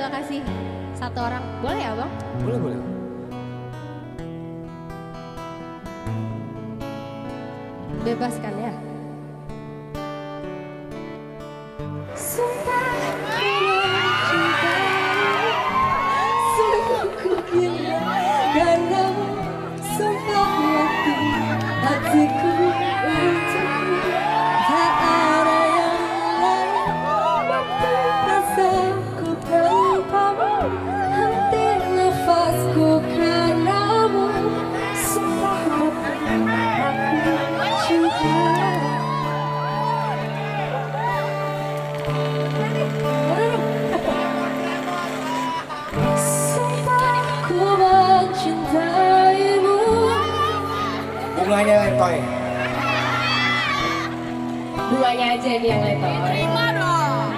coba kasih satu orang. Boleh ya Bang? Boleh, boleh. Bebaskan ya. Sumpah ku mencintai, sungguh ku gila karenamu. Sumpah hatiku untukmu, tak ada yang lain. Waktu rasaku tanpamu, henti nafasku karenamu. Sumpah aku cinta. Sumpah ku mencintaimu. Bunganya letoy. Bunganya aja nih yang letoy. Terima dong.